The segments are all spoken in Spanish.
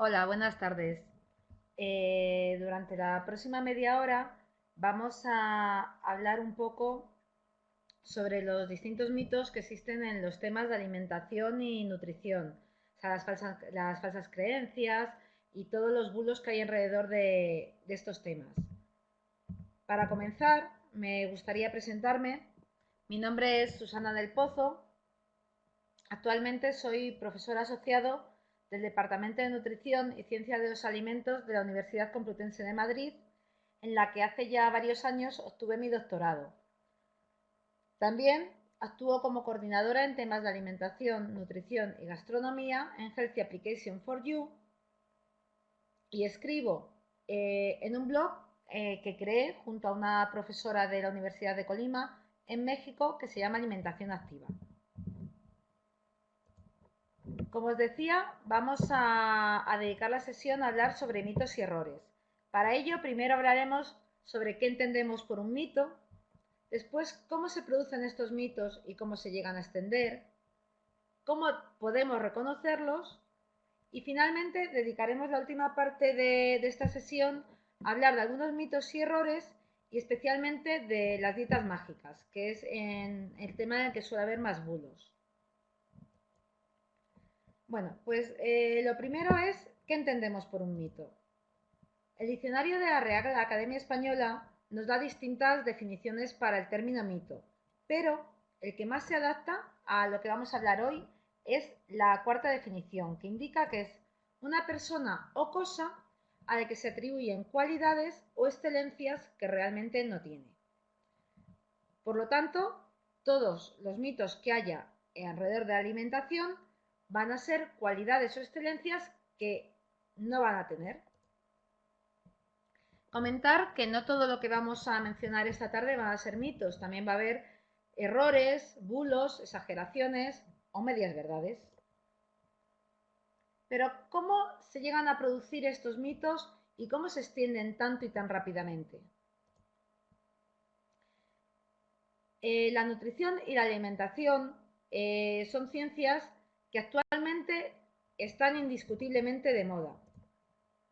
Hola, buenas tardes. Durante la próxima media hora vamos a hablar un poco sobre los distintos mitos que existen en los temas de alimentación y nutrición, o sea, las falsas creencias y todos los bulos que hay alrededor de estos temas. Para comenzar, me gustaría presentarme. Mi nombre es Susana del Pozo. Actualmente soy profesor asociado del Departamento de Nutrición y Ciencia de los Alimentos de la Universidad Complutense de Madrid, en la que hace ya varios años obtuve mi doctorado. También actúo como coordinadora en temas de alimentación, nutrición y gastronomía en Healthy Application for You y escribo en un blog que creé junto a una profesora de la Universidad de Colima en México que se llama Alimentación Activa. Como os decía, vamos a dedicar la sesión a hablar sobre mitos y errores. Para ello, primero hablaremos sobre qué entendemos por un mito, después cómo se producen estos mitos y cómo se llegan a extender, cómo podemos reconocerlos y finalmente dedicaremos la última parte de esta sesión a hablar de algunos mitos y errores y especialmente de las dietas mágicas, que es en el tema en el que suele haber más bulos. Bueno, pues lo primero es, ¿qué entendemos por un mito? El diccionario de la Real Academia Española nos da distintas definiciones para el término mito, pero el que más se adapta a lo que vamos a hablar hoy es la cuarta definición, que indica que es una persona o cosa a la que se atribuyen cualidades o excelencias que realmente no tiene. Por lo tanto, todos los mitos que haya alrededor de la alimentación van a ser cualidades o excelencias que no van a tener. Comentar que no todo lo que vamos a mencionar esta tarde van a ser mitos, también va a haber errores, bulos, exageraciones o medias verdades. Pero ¿cómo se llegan a producir estos mitos y cómo se extienden tanto y tan rápidamente? La nutrición y la alimentación son ciencias que actualmente están indiscutiblemente de moda.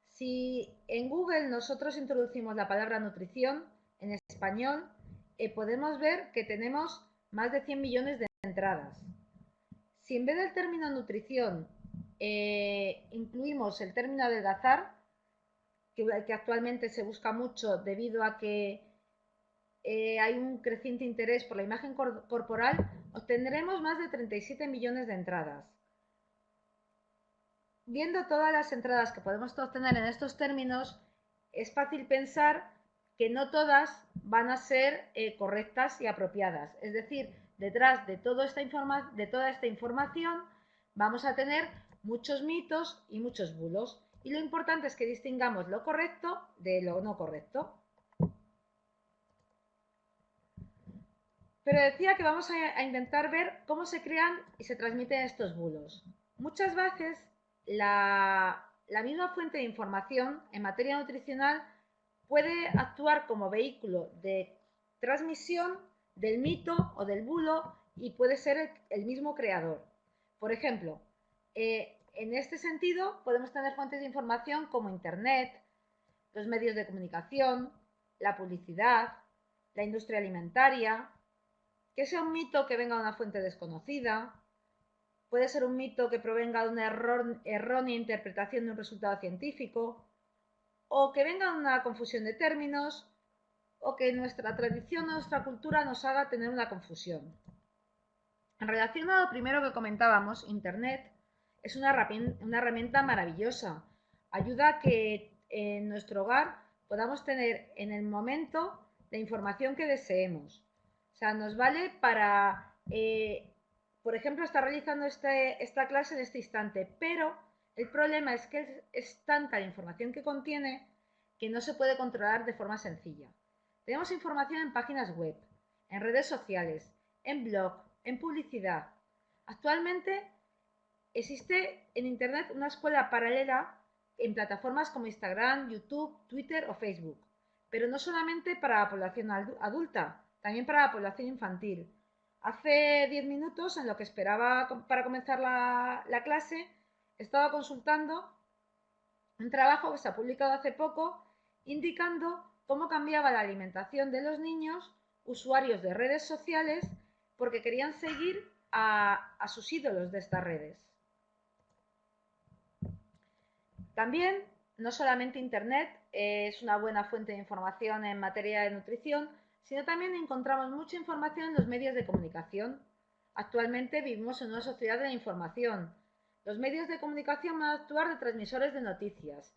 Si en Google nosotros introducimos la palabra nutrición en español, podemos ver que tenemos más de 100 millones de entradas. Si en vez del término nutrición incluimos el término adelgazar, que actualmente se busca mucho debido a que hay un creciente interés por la imagen corporal, obtendremos más de 37 millones de entradas. Viendo todas las entradas que podemos obtener en estos términos, es fácil pensar que no todas van a ser correctas y apropiadas. Es decir, detrás de toda esta información vamos a tener muchos mitos y muchos bulos. Y lo importante es que distingamos lo correcto de lo no correcto. Pero decía que vamos a intentar ver cómo se crean y se transmiten estos bulos. Muchas veces la misma fuente de información en materia nutricional puede actuar como vehículo de transmisión del mito o del bulo y puede ser el mismo creador. Por ejemplo, en este sentido podemos tener fuentes de información como Internet, los medios de comunicación, la publicidad, la industria alimentaria, que sea un mito que venga de una fuente desconocida, puede ser un mito que provenga de una errónea interpretación de un resultado científico, o que venga de una confusión de términos, o que nuestra tradición o nuestra cultura nos haga tener una confusión. En relación a lo primero que comentábamos, Internet es una herramienta maravillosa. Ayuda a que en nuestro hogar podamos tener en el momento la información que deseemos. O sea, nos vale para, por ejemplo, estar realizando esta clase en este instante, pero el problema es que es tanta la información que contiene que no se puede controlar de forma sencilla. Tenemos información en páginas web, en redes sociales, en blog, en publicidad. Actualmente existe en Internet una escuela paralela en plataformas como Instagram, YouTube, Twitter o Facebook, pero no solamente para la población adulta, también para la población infantil. Hace 10 minutos, en lo que esperaba para comenzar la clase, estaba consultando Un trabajo que se ha publicado hace poco indicando cómo cambiaba la alimentación de los niños usuarios de redes sociales porque querían seguir a sus ídolos de estas redes. También, no solamente Internet es una buena fuente de información en materia de nutrición, sino también encontramos mucha información en los medios de comunicación. Actualmente vivimos en una sociedad de la información. Los medios de comunicación van a actuar de transmisores de noticias,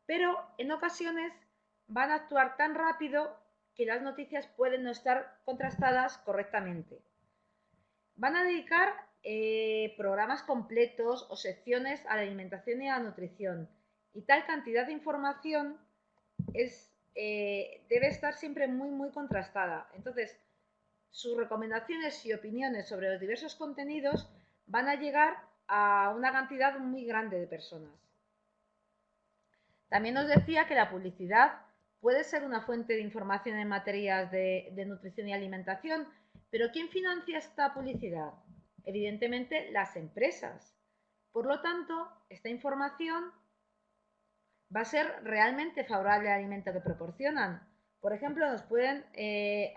pero en ocasiones van a actuar tan rápido que las noticias pueden no estar contrastadas correctamente. Van a dedicar programas completos o secciones a la alimentación y a la nutrición. Y tal cantidad de información debe estar siempre muy contrastada. Entonces, sus recomendaciones y opiniones sobre los diversos contenidos van a llegar a una cantidad muy grande de personas. También nos decía que la publicidad puede ser una fuente de información en materias de nutrición y alimentación, pero ¿quién financia esta publicidad? Evidentemente, las empresas. Por lo tanto, esta información va a ser realmente favorable al alimento que proporcionan. Por ejemplo, nos pueden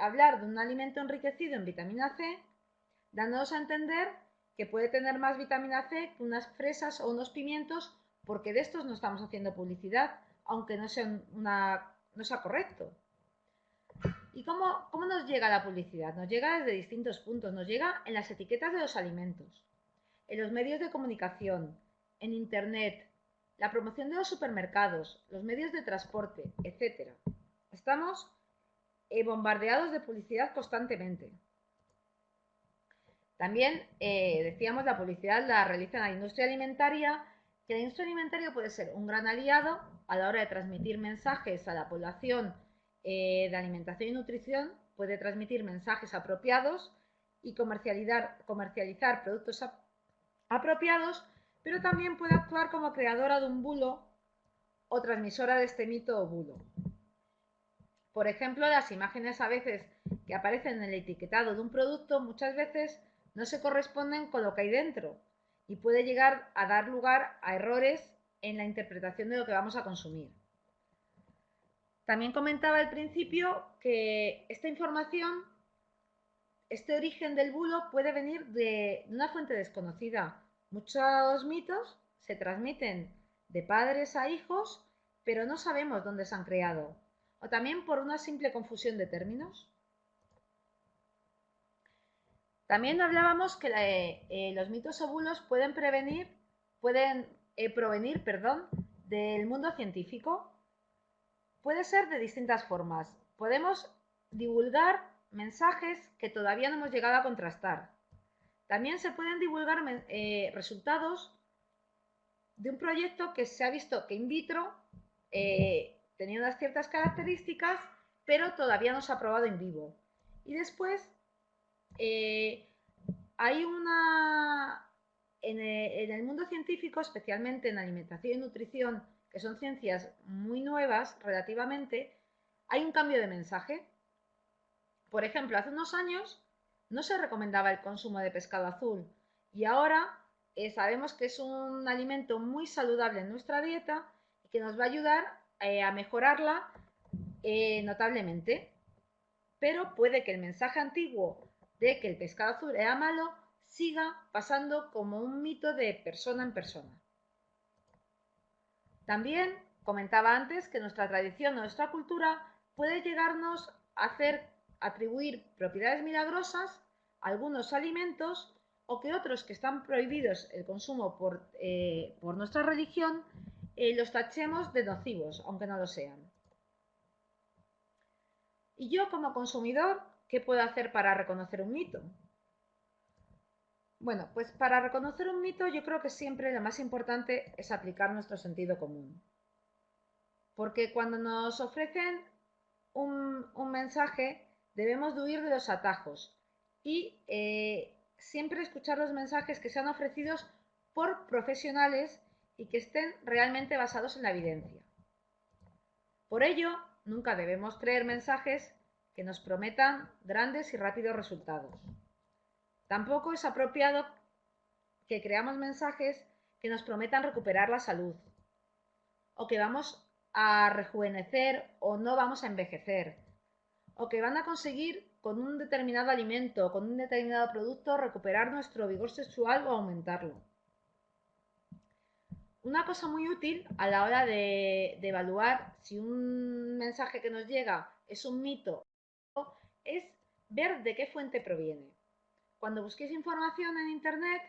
hablar de un alimento enriquecido en vitamina C, dándonos a entender que puede tener más vitamina C que unas fresas o unos pimientos, porque de estos no estamos haciendo publicidad, aunque no sea correcto. ¿Y cómo nos llega la publicidad? Nos llega desde distintos puntos. Nos llega en las etiquetas de los alimentos, en los medios de comunicación, en Internet, la promoción de los supermercados, los medios de transporte, etc. Estamos bombardeados de publicidad constantemente. También decíamos la publicidad la realiza la industria alimentaria, que la industria alimentaria puede ser un gran aliado a la hora de transmitir mensajes a la población de alimentación y nutrición, puede transmitir mensajes apropiados y comercializar productos apropiados, pero también puede actuar como creadora de un bulo o transmisora de este mito o bulo. Por ejemplo, las imágenes a veces que aparecen en el etiquetado de un producto muchas veces no se corresponden con lo que hay dentro y puede llegar a dar lugar a errores en la interpretación de lo que vamos a consumir. También comentaba al principio que esta información, este origen del bulo puede venir de una fuente desconocida. Muchos mitos se transmiten de padres a hijos, pero no sabemos dónde se han creado. O también por una simple confusión de términos. También hablábamos que los mitos o bulos pueden provenir del mundo científico. Puede ser de distintas formas. Podemos divulgar mensajes que todavía no hemos llegado a contrastar. También se pueden divulgar resultados de un proyecto que se ha visto que in vitro tenía unas ciertas características, pero todavía no se ha probado en vivo. Y después hay en el mundo científico, especialmente en alimentación y nutrición, que son ciencias muy nuevas relativamente, hay un cambio de mensaje. Por ejemplo, hace unos años no se recomendaba el consumo de pescado azul y ahora sabemos que es un alimento muy saludable en nuestra dieta y que nos va a ayudar a mejorarla notablemente. Pero puede que el mensaje antiguo de que el pescado azul era malo siga pasando como un mito de persona en persona. También comentaba antes que nuestra tradición o nuestra cultura puede llegarnos a atribuir propiedades milagrosas a algunos alimentos o que otros que están prohibidos el consumo por nuestra religión los tachemos de nocivos, aunque no lo sean. Y yo como consumidor, ¿qué puedo hacer para reconocer un mito? Bueno, pues para reconocer un mito yo creo que siempre lo más importante es aplicar nuestro sentido común. Porque cuando nos ofrecen un mensaje debemos de huir de los atajos y siempre escuchar los mensajes que sean ofrecidos por profesionales y que estén realmente basados en la evidencia. Por ello, nunca debemos creer mensajes que nos prometan grandes y rápidos resultados. Tampoco es apropiado que creamos mensajes que nos prometan recuperar la salud o que vamos a rejuvenecer o no vamos a envejecer, o que van a conseguir con un determinado alimento, con un determinado producto, recuperar nuestro vigor sexual o aumentarlo. Una cosa muy útil a la hora de evaluar si un mensaje que nos llega es un mito es ver de qué fuente proviene. Cuando busquéis información en Internet,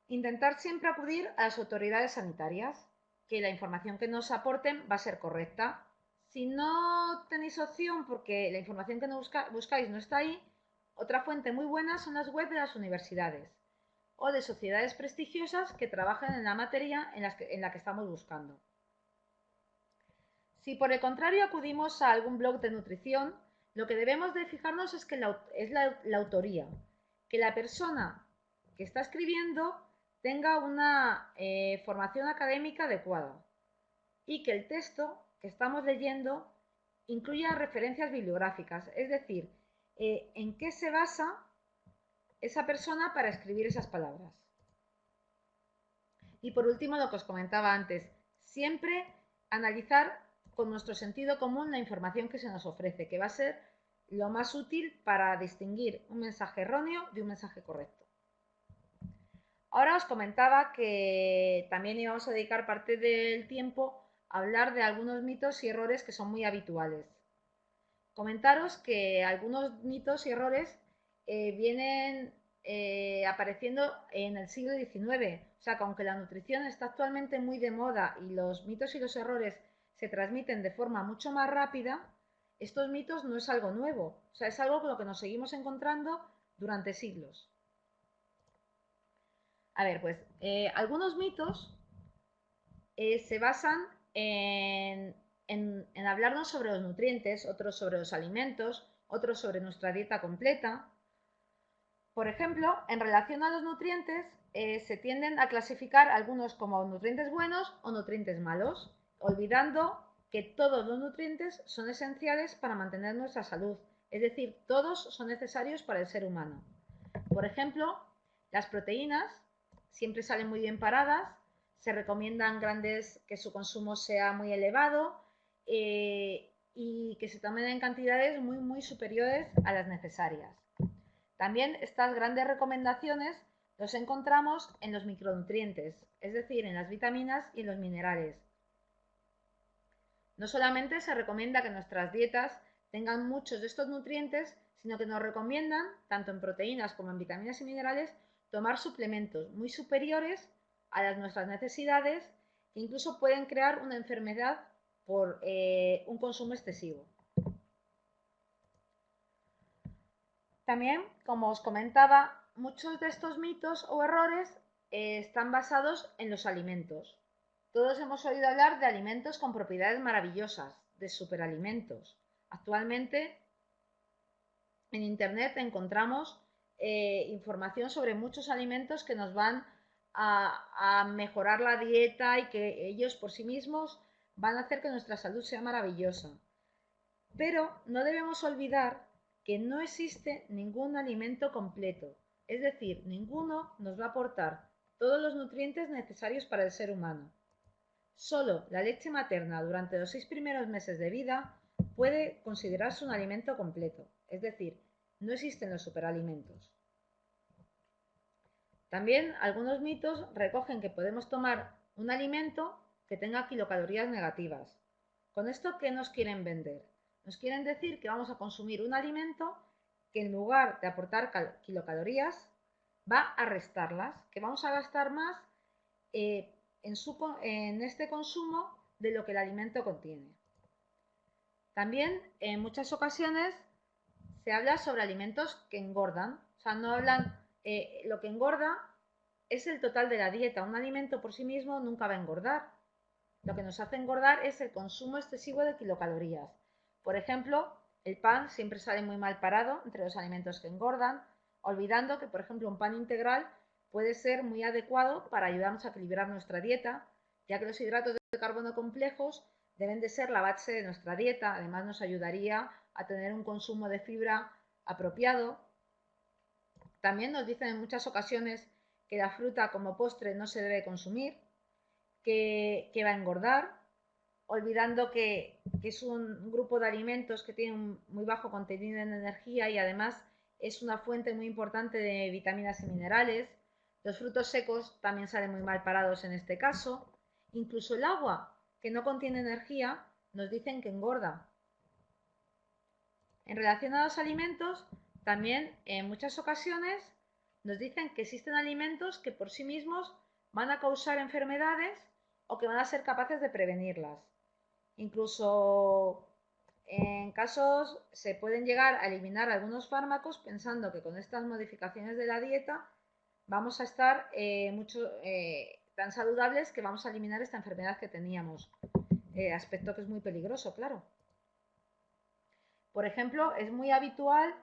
intentar siempre acudir a las autoridades sanitarias, que la información que nos aporten va a ser correcta. Si no tenéis opción porque la información que buscáis no está ahí, otra fuente muy buena son las webs de las universidades o de sociedades prestigiosas que trabajan en la materia en la que estamos buscando. Si por el contrario acudimos a algún blog de nutrición, lo que debemos de fijarnos es que la autoría, que la persona que está escribiendo tenga una formación académica adecuada y que el texto que estamos leyendo incluya referencias bibliográficas, es decir, en qué se basa esa persona para escribir esas palabras. Y por último, lo que os comentaba antes, siempre analizar con nuestro sentido común la información que se nos ofrece, que va a ser lo más útil para distinguir un mensaje erróneo de un mensaje correcto. Ahora os comentaba que también íbamos a dedicar parte del tiempo a hablar de algunos mitos y errores que son muy habituales. Comentaros que algunos mitos y errores vienen apareciendo en el siglo XIX. O sea, que aunque la nutrición está actualmente muy de moda y los mitos y los errores se transmiten de forma mucho más rápida, estos mitos no es algo nuevo. O sea, es algo con lo que nos seguimos encontrando durante siglos. A ver, pues algunos mitos se basan en hablarnos sobre los nutrientes, otros sobre los alimentos, otros sobre nuestra dieta completa. Por ejemplo, en relación a los nutrientes, se tienden a clasificar algunos como nutrientes buenos o nutrientes malos, olvidando que todos los nutrientes son esenciales para mantener nuestra salud, es decir, todos son necesarios para el ser humano. Por ejemplo, las proteínas siempre salen muy bien paradas, se recomiendan que su consumo sea muy elevado y que se tomen en cantidades muy superiores a las necesarias. También estas grandes recomendaciones los encontramos en los micronutrientes, es decir, en las vitaminas y en los minerales. No solamente se recomienda que nuestras dietas tengan muchos de estos nutrientes, sino que nos recomiendan, tanto en proteínas como en vitaminas y minerales, tomar suplementos muy superiores a nuestras necesidades que incluso pueden crear una enfermedad por un consumo excesivo. También, como os comentaba, muchos de estos mitos o errores están basados en los alimentos. Todos hemos oído hablar de alimentos con propiedades maravillosas, de superalimentos. Actualmente en Internet encontramos información sobre muchos alimentos que nos van a mejorar la dieta y que ellos por sí mismos van a hacer que nuestra salud sea maravillosa. Pero no debemos olvidar que no existe ningún alimento completo, es decir, ninguno nos va a aportar todos los nutrientes necesarios para el ser humano. Solo la leche materna durante los 6 primeros meses de vida puede considerarse un alimento completo, es decir, no existen los superalimentos. También algunos mitos recogen que podemos tomar un alimento que tenga kilocalorías negativas. ¿Con esto qué nos quieren vender? Nos quieren decir que vamos a consumir un alimento que en lugar de aportar kilocalorías va a restarlas, que vamos a gastar más en este consumo de lo que el alimento contiene. También en muchas ocasiones se habla sobre alimentos que engordan, o sea, no hablan, lo que engorda es el total de la dieta, un alimento por sí mismo nunca va a engordar, lo que nos hace engordar es el consumo excesivo de kilocalorías. Por ejemplo, el pan siempre sale muy mal parado entre los alimentos que engordan, olvidando que, por ejemplo, un pan integral puede ser muy adecuado para ayudarnos a equilibrar nuestra dieta, ya que los hidratos de carbono complejos deben de ser la base de nuestra dieta. Además, nos ayudaría a tener un consumo de fibra apropiado. También nos dicen en muchas ocasiones que la fruta como postre no se debe consumir. que va a engordar, olvidando que es un grupo de alimentos que tiene un muy bajo contenido en energía y además es una fuente muy importante de vitaminas y minerales. Los frutos secos también salen muy mal parados en este caso. Incluso el agua, que no contiene energía, nos dicen que engorda. En relación a los alimentos, también en muchas ocasiones nos dicen que existen alimentos que por sí mismos van a causar enfermedades o que van a ser capaces de prevenirlas. Incluso en casos se pueden llegar a eliminar algunos fármacos pensando que con estas modificaciones de la dieta vamos a estar tan saludables que vamos a eliminar esta enfermedad que teníamos. Aspecto que es muy peligroso, claro. Por ejemplo, es muy habitual,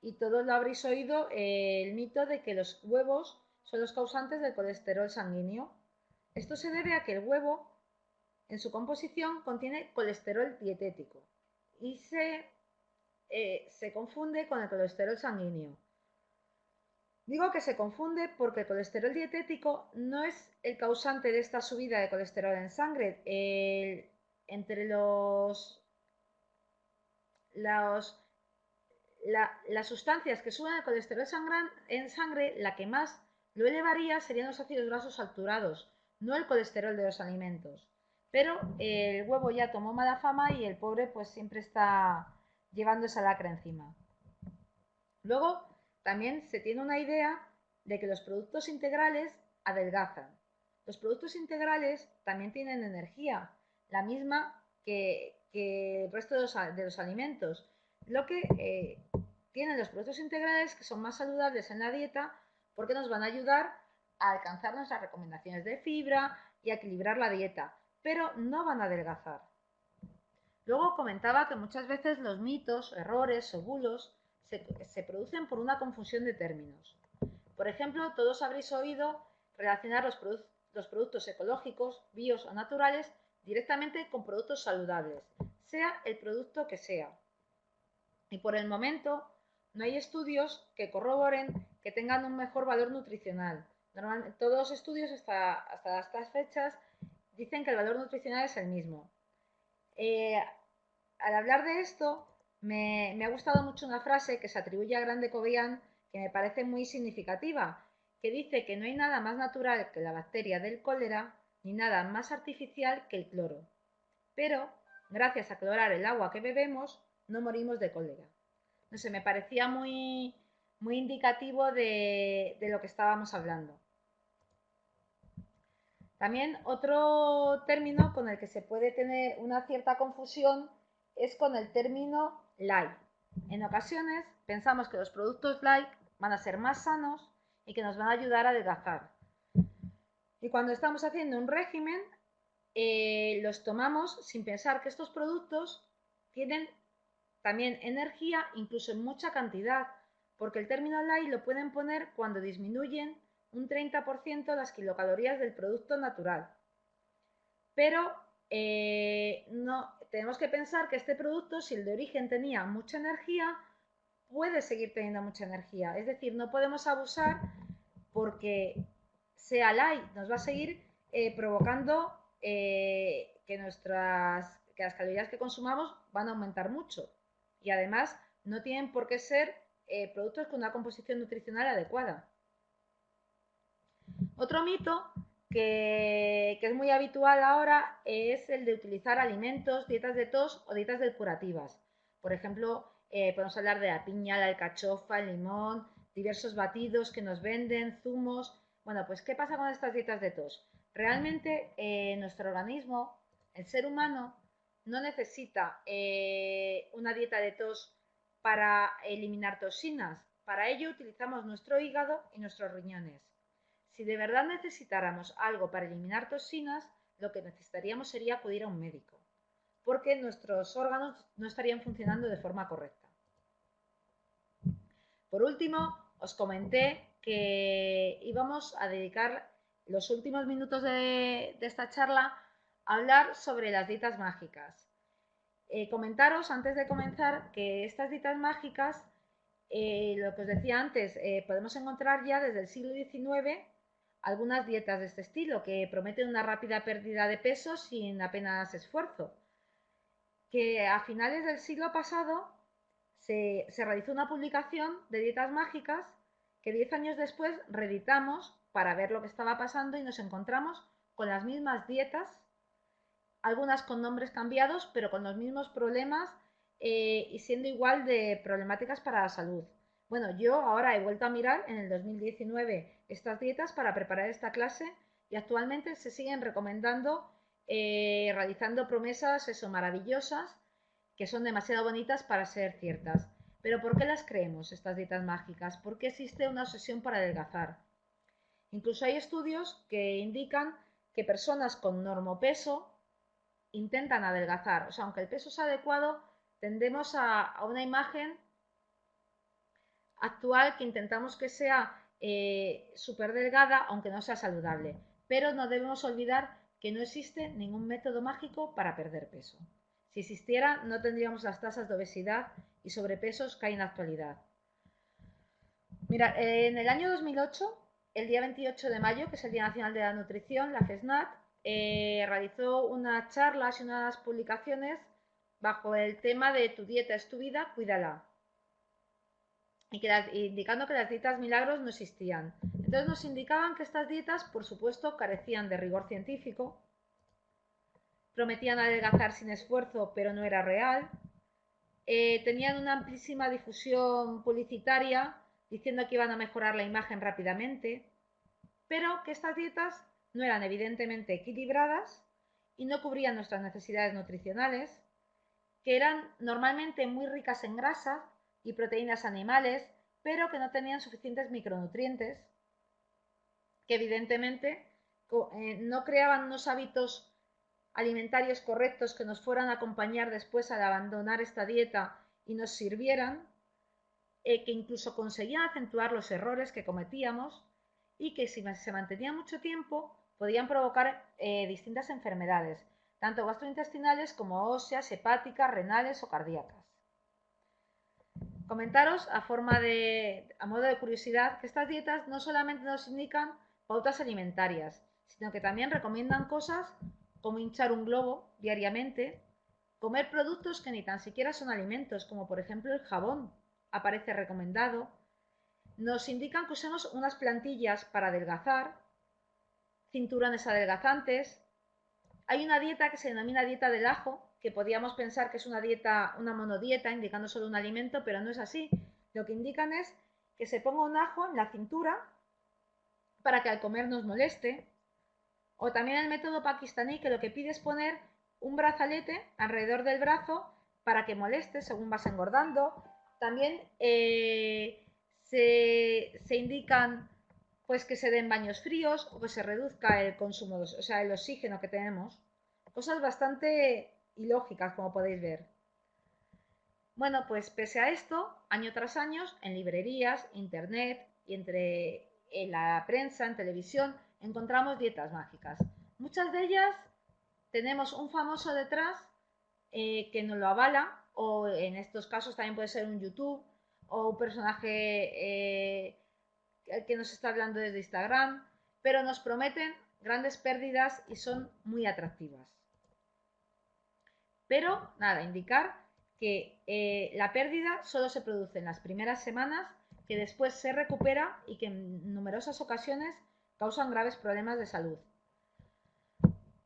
y todos lo habréis oído, el mito de que los huevos son los causantes del colesterol sanguíneo. Esto se debe a que el huevo, en su composición, contiene colesterol dietético y se confunde con el colesterol sanguíneo. Digo que se confunde porque el colesterol dietético no es el causante de esta subida de colesterol en sangre. Entre las sustancias que suben el colesterol en sangre, la que más lo elevaría serían los ácidos grasos saturados, no el colesterol de los alimentos. Pero el huevo ya tomó mala fama y el pobre pues siempre está llevando esa lacra encima. Luego, también se tiene una idea de que los productos integrales adelgazan. Los productos integrales también tienen energía, la misma que el resto de los alimentos. Lo que tienen los productos integrales que son más saludables en la dieta porque nos van a ayudar a alcanzar nuestras recomendaciones de fibra y a equilibrar la dieta, pero no van a adelgazar. Luego comentaba que muchas veces los mitos, errores o bulos se producen por una confusión de términos. Por ejemplo, todos habréis oído relacionar los productos ecológicos, bios o naturales directamente con productos saludables, sea el producto que sea. Y por el momento no hay estudios que corroboren que tengan un mejor valor nutricional. Normalmente, todos los estudios hasta estas fechas dicen que el valor nutricional es el mismo. Al hablar de esto, me ha gustado mucho una frase que se atribuye a Grande Cobian que me parece muy significativa, que dice que no hay nada más natural que la bacteria del cólera, ni nada más artificial que el cloro. Pero, gracias a clorar el agua que bebemos, no morimos de cólera. No sé, me parecía muy indicativo de lo que estábamos hablando. También otro término con el que se puede tener una cierta confusión es con el término light. En ocasiones pensamos que los productos light van a ser más sanos y que nos van a ayudar a adelgazar. Y cuando estamos haciendo un régimen, los tomamos sin pensar que estos productos tienen también energía, incluso en mucha cantidad, porque el término light lo pueden poner cuando disminuyen un 30% las kilocalorías del producto natural. Pero no, tenemos que pensar que este producto, si el de origen tenía mucha energía, puede seguir teniendo mucha energía. Es decir, no podemos abusar porque sea light, nos va a seguir provocando que las calorías que consumamos van a aumentar mucho. Y además no tienen por qué ser productos con una composición nutricional adecuada. Otro mito que es muy habitual ahora es el de utilizar alimentos, dietas de tos o dietas depurativas. Por ejemplo, podemos hablar de la piña, la alcachofa, el limón, diversos batidos que nos venden, zumos. Bueno, pues ¿qué pasa con estas dietas de tos? Realmente nuestro organismo, el ser humano, no necesita una dieta de tos para eliminar toxinas. Para ello utilizamos nuestro hígado y nuestros riñones. Si de verdad necesitáramos algo para eliminar toxinas, lo que necesitaríamos sería acudir a un médico, porque nuestros órganos no estarían funcionando de forma correcta. Por último, os comenté que íbamos a dedicar los últimos minutos de esta charla a hablar sobre las dietas mágicas. Comentaros antes de comenzar que estas dietas mágicas, lo que os decía antes, podemos encontrar ya desde el siglo XIX algunas dietas de este estilo que prometen una rápida pérdida de peso sin apenas esfuerzo. Que a finales del siglo pasado se realizó una publicación de dietas mágicas que 10 años después reeditamos para ver lo que estaba pasando y nos encontramos con las mismas dietas, algunas con nombres cambiados, pero con los mismos problemas y siendo igual de problemáticas para la salud. Bueno, yo ahora he vuelto a mirar en el 2019 estas dietas para preparar esta clase y actualmente se siguen recomendando, realizando promesas eso, maravillosas que son demasiado bonitas para ser ciertas. Pero ¿por qué las creemos, estas dietas mágicas? ¿Por qué existe una obsesión por adelgazar? Incluso hay estudios que indican que personas con normopeso intentan adelgazar. O sea, aunque el peso es adecuado, tendemos a una imagen actual que intentamos que sea súper delgada, aunque no sea saludable. Pero no debemos olvidar que no existe ningún método mágico para perder peso. Si existiera, no tendríamos las tasas de obesidad y sobrepesos que hay en la actualidad. Mira, en el año 2008, el día 28 de mayo, que es el Día Nacional de la Nutrición, la FESNAT, realizó unas charlas y unas publicaciones bajo el tema de tu dieta es tu vida, cuídala. Y indicando que las dietas milagros no existían. Entonces nos indicaban que estas dietas, por supuesto, carecían de rigor científico, prometían adelgazar sin esfuerzo, pero no era real, tenían una amplísima difusión publicitaria diciendo que iban a mejorar la imagen rápidamente, pero que estas dietas no eran evidentemente equilibradas y no cubrían nuestras necesidades nutricionales, que eran normalmente muy ricas en grasa y proteínas animales, pero que no tenían suficientes micronutrientes, que evidentemente no creaban unos hábitos alimentarios correctos que nos fueran a acompañar después al abandonar esta dieta y nos sirvieran, que incluso conseguían acentuar los errores que cometíamos y que si se mantenían mucho tiempo podían provocar distintas enfermedades, tanto gastrointestinales como óseas, hepáticas, renales o cardíacas. Comentaros a modo de curiosidad que estas dietas no solamente nos indican pautas alimentarias, sino que también recomiendan cosas como hinchar un globo diariamente, comer productos que ni tan siquiera son alimentos, como por ejemplo el jabón, aparece recomendado. Nos indican que usemos unas plantillas para adelgazar, cinturones adelgazantes. Hay una dieta que se denomina dieta del ajo, que podríamos pensar que es una dieta, una monodieta, indicando solo un alimento, pero no es así. Lo que indican es que se ponga un ajo en la cintura para que al comer nos moleste. O también el método pakistaní, que lo que pide es poner un brazalete alrededor del brazo para que moleste según vas engordando. También se indican pues que se den baños fríos o que se reduzca el consumo, o sea, el oxígeno que tenemos. Cosas bastante ilógicas, como podéis ver. Bueno, pues pese a esto, año tras año, en librerías, internet y en la prensa, en televisión, encontramos dietas mágicas. Muchas de ellas tenemos un famoso detrás que nos lo avala, o en estos casos también puede ser un YouTube o un personaje que nos está hablando desde Instagram, pero nos prometen grandes pérdidas y son muy atractivas. Pero nada, indicar que la pérdida solo se produce en las primeras semanas, que después se recupera y que en numerosas ocasiones causan graves problemas de salud.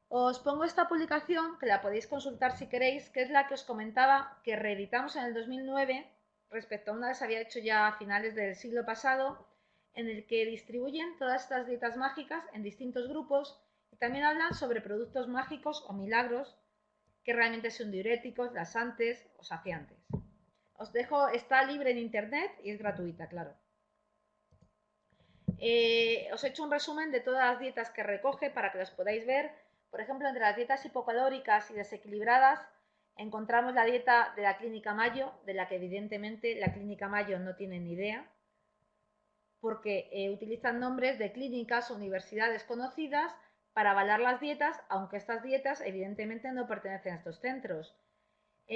Os pongo esta publicación, que la podéis consultar si queréis, que es la que os comentaba que reeditamos en el 2009 respecto a una que se había hecho ya a finales del siglo pasado, en el que distribuyen todas estas dietas mágicas en distintos grupos y también hablan sobre productos mágicos o milagros que realmente son diuréticos, laxantes o saciantes. Os dejo, está libre en internet y es gratuita, claro. Os he hecho un resumen de todas las dietas que recoge para que las podáis ver. Por ejemplo, entre las dietas hipocalóricas y desequilibradas encontramos la dieta de la Clínica Mayo, de la que evidentemente la Clínica Mayo no tiene ni idea, porque utilizan nombres de clínicas o universidades conocidas para avalar las dietas, aunque estas dietas evidentemente no pertenecen a estos centros.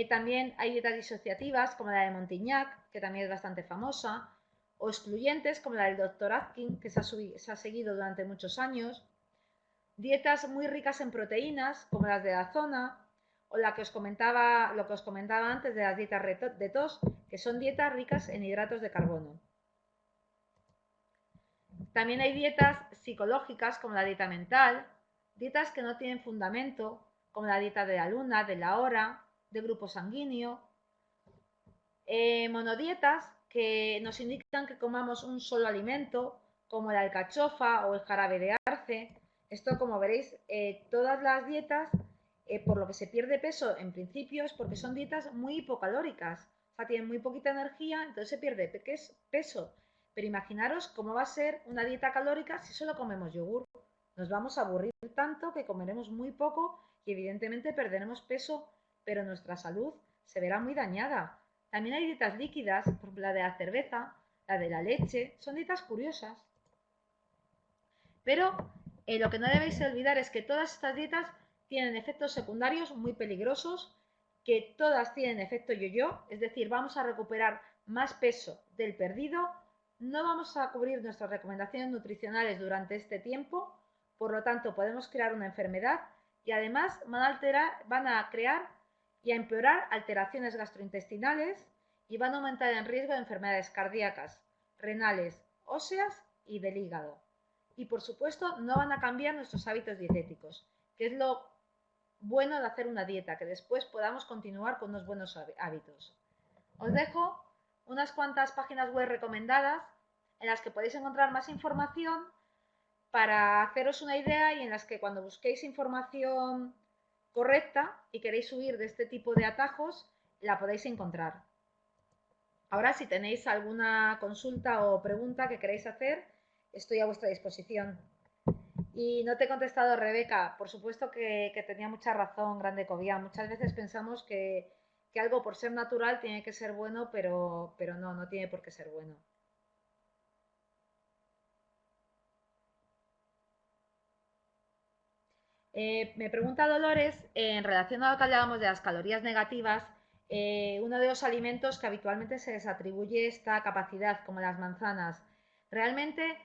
También hay dietas disociativas como la de Montignac, que también es bastante famosa, o excluyentes como la del Dr. Atkin, que se ha seguido durante muchos años, dietas muy ricas en proteínas como las de la zona, o lo que os comentaba antes de las dietas detox, que son dietas ricas en hidratos de carbono. También hay dietas psicológicas como la dieta mental, dietas que no tienen fundamento, como la dieta de la luna, de la hora, de grupo sanguíneo, monodietas que nos indican que comamos un solo alimento, como la alcachofa o el jarabe de arce. Esto, como veréis, todas las dietas, por lo que se pierde peso en principio, es porque son dietas muy hipocalóricas. O sea, tienen muy poquita energía, entonces se pierde peso. Pero imaginaros cómo va a ser una dieta calórica si solo comemos yogur. Nos vamos a aburrir tanto que comeremos muy poco y evidentemente perderemos peso, pero nuestra salud se verá muy dañada. También hay dietas líquidas, por ejemplo, la de la cerveza, la de la leche, son dietas curiosas. Pero lo que no debéis olvidar es que todas estas dietas tienen efectos secundarios muy peligrosos, que todas tienen efecto yo-yo, es decir, vamos a recuperar más peso del perdido, no vamos a cubrir nuestras recomendaciones nutricionales durante este tiempo, por lo tanto podemos crear una enfermedad y además van a crear y a empeorar alteraciones gastrointestinales y van a aumentar el riesgo de enfermedades cardíacas, renales, óseas y del hígado. Y por supuesto no van a cambiar nuestros hábitos dietéticos, que es lo bueno de hacer una dieta, que después podamos continuar con unos buenos hábitos. Os dejo unas cuantas páginas web recomendadas en las que podéis encontrar más información para haceros una idea y en las que cuando busquéis información correcta y queréis huir de este tipo de atajos, la podéis encontrar. Ahora, si tenéis alguna consulta o pregunta que queréis hacer, estoy a vuestra disposición. Y no te he contestado, Rebeca. Por supuesto que tenía mucha razón, Grande Covía. Muchas veces pensamos que algo por ser natural tiene que ser bueno, pero no, no tiene por qué ser bueno. Me pregunta Dolores, en relación a lo que hablábamos de las calorías negativas, uno de los alimentos que habitualmente se les atribuye esta capacidad, como las manzanas. Realmente,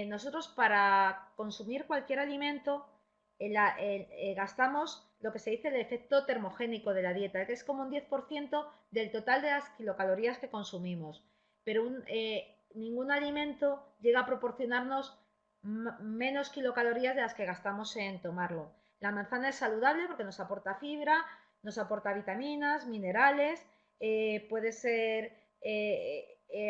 nosotros para consumir cualquier alimento gastamos lo que se dice el efecto termogénico de la dieta, que es como un 10% del total de las kilocalorías que consumimos. Pero ningún alimento llega a proporcionarnos menos kilocalorías de las que gastamos en tomarlo. La manzana es saludable porque nos aporta fibra, nos aporta vitaminas, minerales, puede ser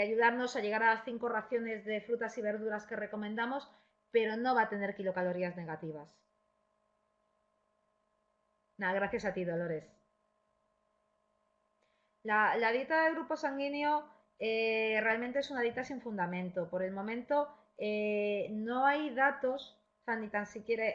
ayudarnos a llegar a las 5 raciones de frutas y verduras que recomendamos, pero no va a tener kilocalorías negativas. Nada, gracias a ti, Dolores. La dieta de grupo sanguíneo realmente es una dieta sin fundamento. Por el momento no hay datos, o sea, ni tan siquiera,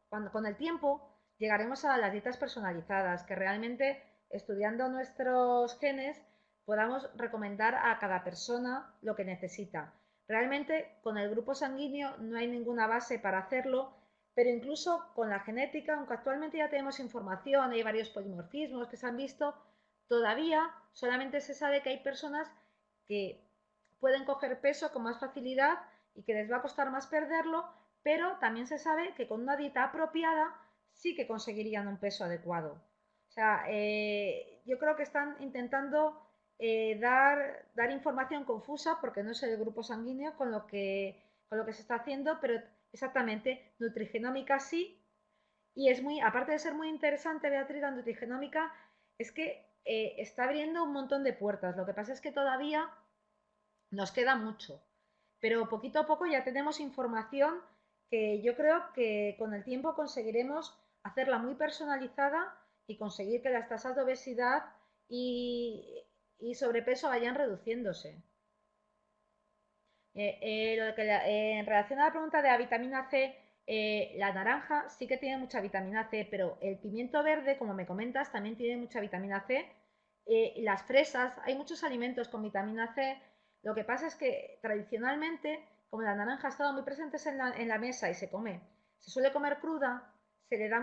con el tiempo llegaremos a las dietas personalizadas, que realmente estudiando nuestros genes podamos recomendar a cada persona lo que necesita. Realmente con el grupo sanguíneo no hay ninguna base para hacerlo, pero incluso con la genética, aunque actualmente ya tenemos información, hay varios polimorfismos que se han visto, todavía solamente se sabe que hay personas que pueden coger peso con más facilidad y que les va a costar más perderlo, pero también se sabe que con una dieta apropiada sí que conseguirían un peso adecuado. O sea, yo creo que están intentando dar información confusa porque no es el grupo sanguíneo con lo que se está haciendo, pero exactamente, nutrigenómica sí. Y es muy, aparte de ser muy interesante, Beatriz, la nutrigenómica, es que está abriendo un montón de puertas. Lo que pasa es que todavía nos queda mucho, pero poquito a poco ya tenemos información que yo creo que con el tiempo conseguiremos hacerla muy personalizada y conseguir que las tasas de obesidad y sobrepeso vayan reduciéndose. En relación a la pregunta de la vitamina C, la naranja sí que tiene mucha vitamina C, pero el pimiento verde, como me comentas, también tiene mucha vitamina C. Las fresas, hay muchos alimentos con vitamina C. Lo que pasa es que tradicionalmente, como la naranja ha estado muy presente en la mesa y se suele comer cruda, se le da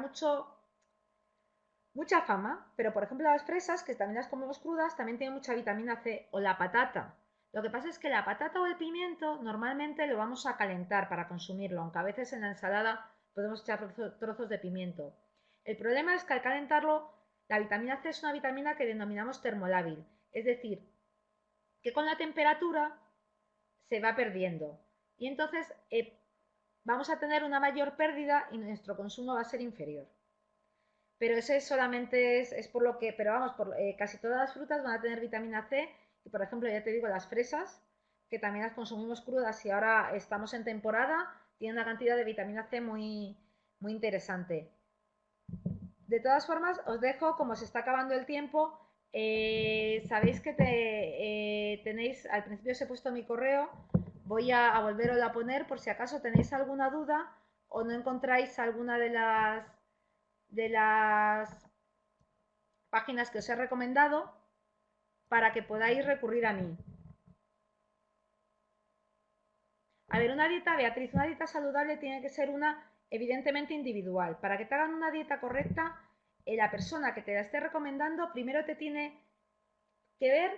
mucha fama, pero por ejemplo las fresas, que también las comemos crudas, también tienen mucha vitamina C, o la patata. Lo que pasa es que la patata o el pimiento normalmente lo vamos a calentar para consumirlo, aunque a veces en la ensalada podemos echar trozos de pimiento. El problema es que al calentarlo, la vitamina C es una vitamina que denominamos termolábil, es decir, que con la temperatura se va perdiendo y entonces vamos a tener una mayor pérdida y nuestro consumo va a ser inferior. Pero ese solamente es por lo que, pero vamos, casi todas las frutas van a tener vitamina C y por ejemplo, ya te digo, las fresas, que también las consumimos crudas y ahora estamos en temporada, tienen una cantidad de vitamina C muy interesante. De todas formas, os dejo, como se está acabando el tiempo, sabéis que tenéis, al principio os he puesto mi correo, voy a volverlo a poner por si acaso tenéis alguna duda o no encontráis alguna de las páginas que os he recomendado para que podáis recurrir a mí. A ver, una dieta, Beatriz, una dieta saludable tiene que ser una evidentemente individual. Para que te hagan una dieta correcta, la persona que te la esté recomendando primero te tiene que ver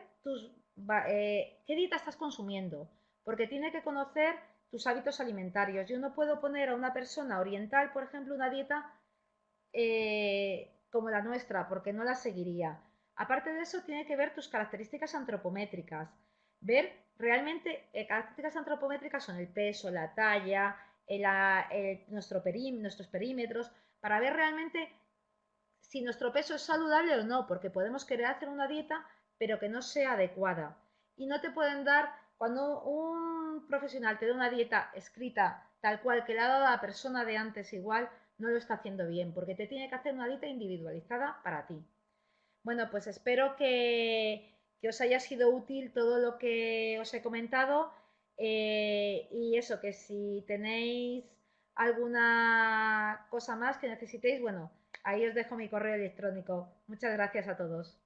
qué dieta estás consumiendo, porque tiene que conocer tus hábitos alimentarios. Yo no puedo poner a una persona oriental, por ejemplo, una dieta como la nuestra, porque no la seguiría. Aparte de eso, tiene que ver tus características antropométricas. Ver realmente, características antropométricas son el peso, la talla, nuestros perímetros, para ver realmente si nuestro peso es saludable o no, porque podemos querer hacer una dieta, pero que no sea adecuada. Y no te pueden dar, cuando un profesional te da una dieta escrita tal cual que le ha dado a la persona de antes igual, no lo está haciendo bien, porque te tiene que hacer una dieta individualizada para ti. Bueno, pues espero que os haya sido útil todo lo que os he comentado y eso, que si tenéis alguna cosa más que necesitéis, bueno, ahí os dejo mi correo electrónico. Muchas gracias a todos.